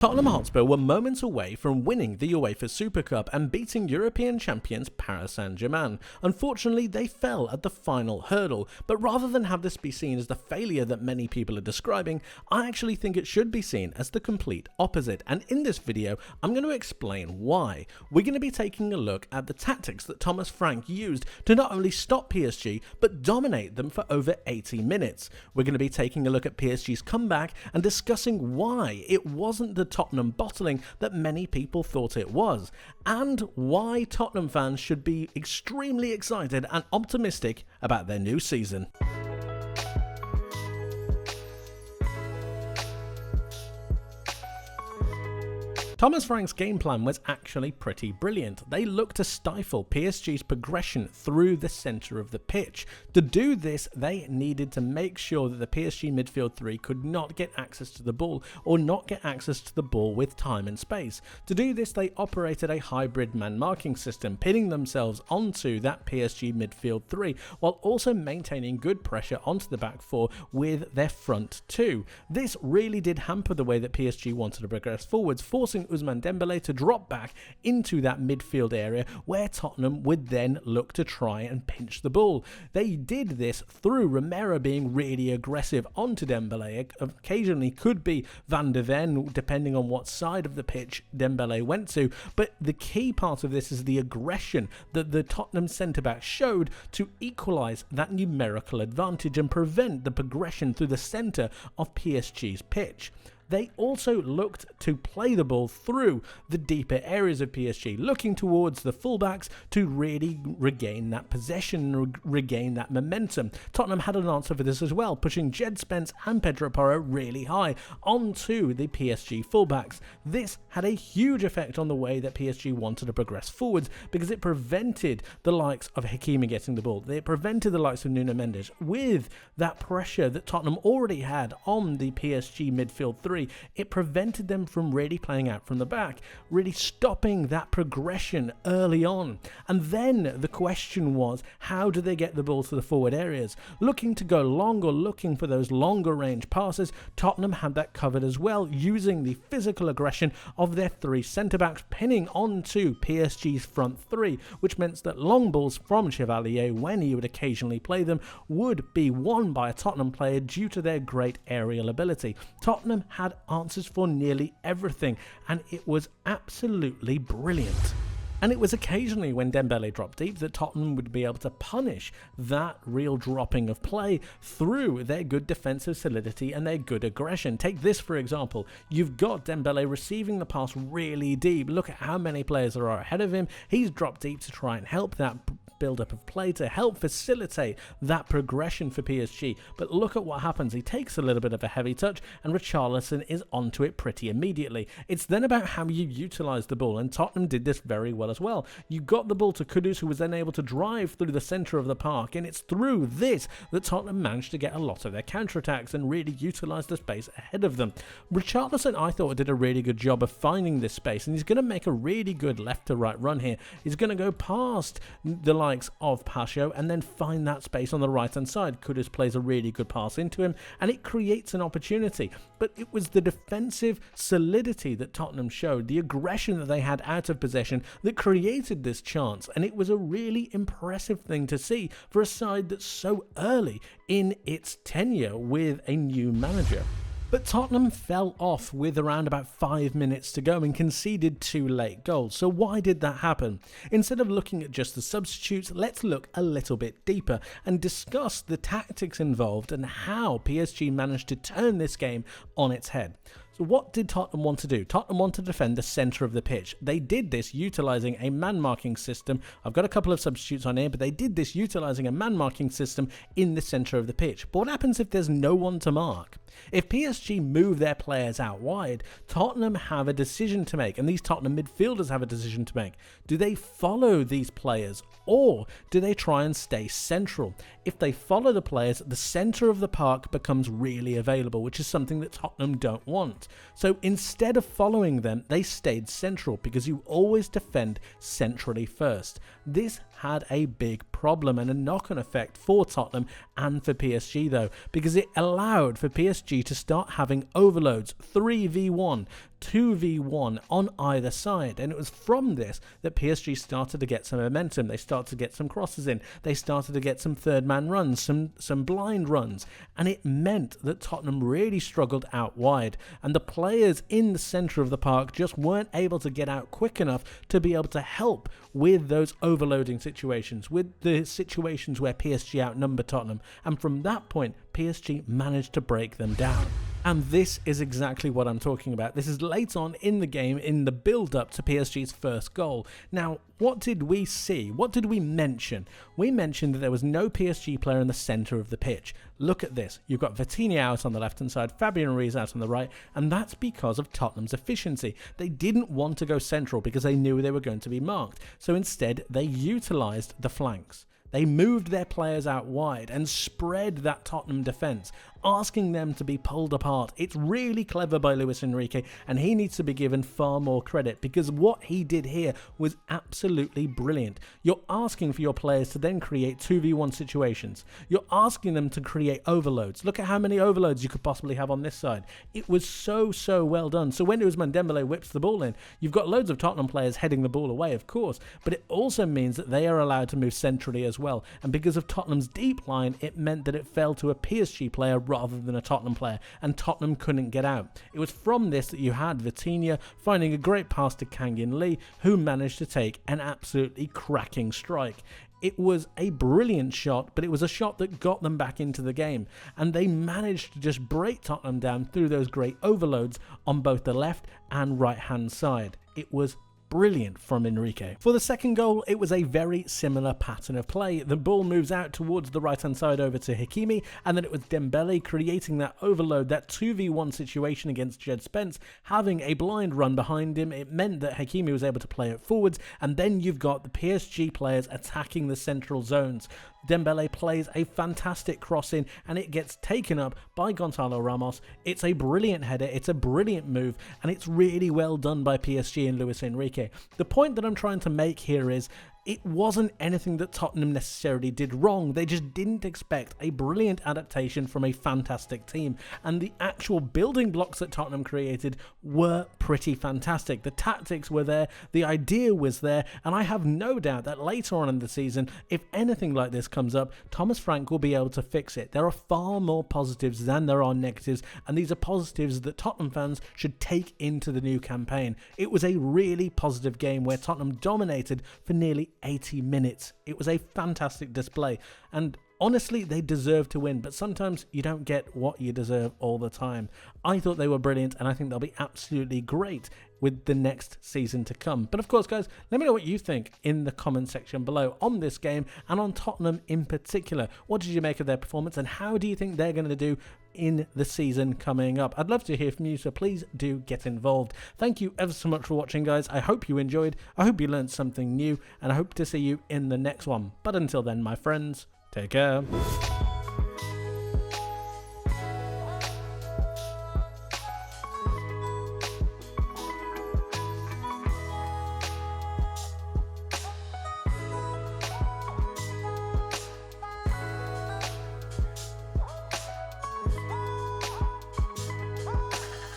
Tottenham Hotspur were moments away from winning the UEFA Super Cup and beating European champions Paris Saint-Germain. Unfortunately, they fell at the final hurdle, but rather than have this be seen as the failure that many people are describing, I actually think it should be seen as the complete opposite, and in this video, I'm going to explain why. We're going to be taking a look at the tactics that Thomas Frank used to not only stop PSG, but dominate them for over 80 minutes. We're going to be taking a look at PSG's comeback and discussing why it wasn't the Tottenham bottling that many people thought it was, and why Tottenham fans should be extremely excited and optimistic about their new season. Thomas Frank's game plan was actually pretty brilliant. They looked to stifle PSG's progression through the centre of the pitch. To do this, they needed to make sure that the PSG midfield three could not get access to the ball or not get access to the ball with time and space. To do this, they operated a hybrid man-marking system, pinning themselves onto that PSG midfield three while also maintaining good pressure onto the back four with their front two. This really did hamper the way that PSG wanted to progress forwards, forcing Ousmane Dembélé to drop back into that midfield area where Tottenham would then look to try and pinch the ball. They did this through Romero being really aggressive onto Dembélé. Occasionally could be Van de Ven, depending on what side of the pitch Dembélé went to, but the key part of this is the aggression that the Tottenham centre-back showed to equalise that numerical advantage and prevent the progression through the centre of PSG's pitch. They also looked to play the ball through the deeper areas of PSG, looking towards the fullbacks to really regain that possession, regain that momentum. Tottenham had an answer for this as well, pushing Jed Spence and Pedro Porro really high onto the PSG fullbacks. This had a huge effect on the way that PSG wanted to progress forwards because it prevented the likes of Hakimi getting the ball. It prevented the likes of Nuno Mendes with that pressure that Tottenham already had on the PSG midfield three. It prevented them from really playing out from the back, really stopping that progression early on. And then the question was, how do they get the ball to the forward areas? Looking to go long or looking for those longer range passes, Tottenham had that covered as well, using the physical aggression of their three centre-backs, pinning onto PSG's front three, which meant that long balls from Chevalier, when he would occasionally play them, would be won by a Tottenham player due to their great aerial ability. Tottenham had answers for nearly everything, and it was absolutely brilliant. And it was occasionally when Dembélé dropped deep that Tottenham would be able to punish that real dropping of play through their good defensive solidity and their good aggression. Take this for example. You've got Dembélé receiving the pass really deep. Look at how many players are ahead of him. He's dropped deep to try and help that build-up of play to help facilitate that progression for PSG. But look at what happens. He takes a little bit of a heavy touch and Richarlison is onto it pretty immediately. It's then about how you utilise the ball, and Tottenham did this very well as well. You got the ball to Kudus, who was then able to drive through the centre of the park, and it's through this that Tottenham managed to get a lot of their counter-attacks and really utilise the space ahead of them. Richarlison, I thought, did a really good job of finding this space, and he's going to make a really good left-to-right run here. He's going to go past the likes of Pacho and then find that space on the right-hand side. Kudus plays a really good pass into him, and it creates an opportunity. But it was the defensive solidity that Tottenham showed, the aggression that they had out of possession, that created this chance, and it was a really impressive thing to see for a side that's so early in its tenure with a new manager. But Tottenham fell off with around about 5 minutes to go and conceded 2 late goals. So why did that happen? Instead of looking at just the substitutes, let's look a little bit deeper and discuss the tactics involved and how PSG managed to turn this game on its head. So what did Tottenham want to do? Tottenham wanted to defend the centre of the pitch. They did this utilising a man-marking system. I've got a couple of substitutes on here, but they did this utilising a man-marking system in the centre of the pitch. But what happens if there's no one to mark? If PSG move their players out wide, Tottenham have a decision to make, and these Tottenham midfielders have a decision to make. Do they follow these players, or do they try and stay central? If they follow the players, the centre of the park becomes really available, which is something that Tottenham don't want. So instead of following them, they stayed central, because you always defend centrally first. This had a big problem and a knock-on effect for Tottenham and for PSG though, because it allowed for PSG to start having overloads 3v1 2v1 on either side, and it was from this that PSG started to get some momentum. They started to get some crosses in, they started to get some third man runs, some blind runs, and it meant that Tottenham really struggled out wide, and the players in the centre of the park just weren't able to get out quick enough to be able to help with those overloading situations, with the situations where PSG outnumbered Tottenham, and from that point PSG managed to break them down. And this is exactly what I'm talking about. This is late on in the game, in the build-up to PSG's first goal. Now, what did we see? What did we mention? We mentioned that there was no PSG player in the centre of the pitch. Look at this. You've got Vitinha out on the left-hand side, Fabian Ruiz out on the right, and that's because of Tottenham's efficiency. They didn't want to go central because they knew they were going to be marked. So instead, they utilised the flanks. They moved their players out wide and spread that Tottenham defence, asking them to be pulled apart. It's really clever by Luis Enrique, and he needs to be given far more credit because what he did here was absolutely brilliant. You're asking for your players to then create 2v1 situations. You're asking them to create overloads. Look at how many overloads you could possibly have on this side. It was so well done. So when Ousmane Dembélé whips the ball in, you've got loads of Tottenham players heading the ball away, of course, but it also means that they are allowed to move centrally as well. And because of Tottenham's deep line, it meant that it fell to a PSG player rather than a Tottenham player, and Tottenham couldn't get out. It was from this that you had Vitinha finding a great pass to Kang-in Lee, who managed to take an absolutely cracking strike. It was a brilliant shot, but it was a shot that got them back into the game, and they managed to just break Tottenham down through those great overloads on both the left and right hand side. It was brilliant from Enrique. For the second goal, it was a very similar pattern of play. The ball moves out towards the right hand side over to Hakimi, and then it was Dembele creating that overload, that 2v1 situation against Jed Spence, having a blind run behind him. It meant that Hakimi was able to play it forwards, and then you've got the PSG players attacking the central zones. Dembele plays a fantastic cross in, and it gets taken up by Gonzalo Ramos. It's a brilliant header, it's a brilliant move, and it's really well done by PSG and Luis Enrique. The point that I'm trying to make here is it wasn't anything that Tottenham necessarily did wrong. They just didn't expect a brilliant adaptation from a fantastic team, and the actual building blocks that Tottenham created were pretty fantastic. The tactics were there, the idea was there, and I have no doubt that later on in the season, if anything like this comes up, Thomas Frank will be able to fix it. There are far more positives than there are negatives, and these are positives that Tottenham fans should take into the new campaign. It was a really positive game where Tottenham dominated for nearly 80 minutes. It was a fantastic display, and honestly, they deserve to win, but sometimes you don't get what you deserve all the time. I thought they were brilliant, and I think they'll be absolutely great with the next season to come. But of course, guys, let me know what you think in the comment section below on this game and on Tottenham in particular. What did you make of their performance, and how do you think they're going to do in the season coming up? I'd love to hear from you, so please do get involved. Thank you ever so much for watching, guys. I hope you enjoyed, I hope you learned something new, and I hope to see you in the next one. But until then, my friends, take care.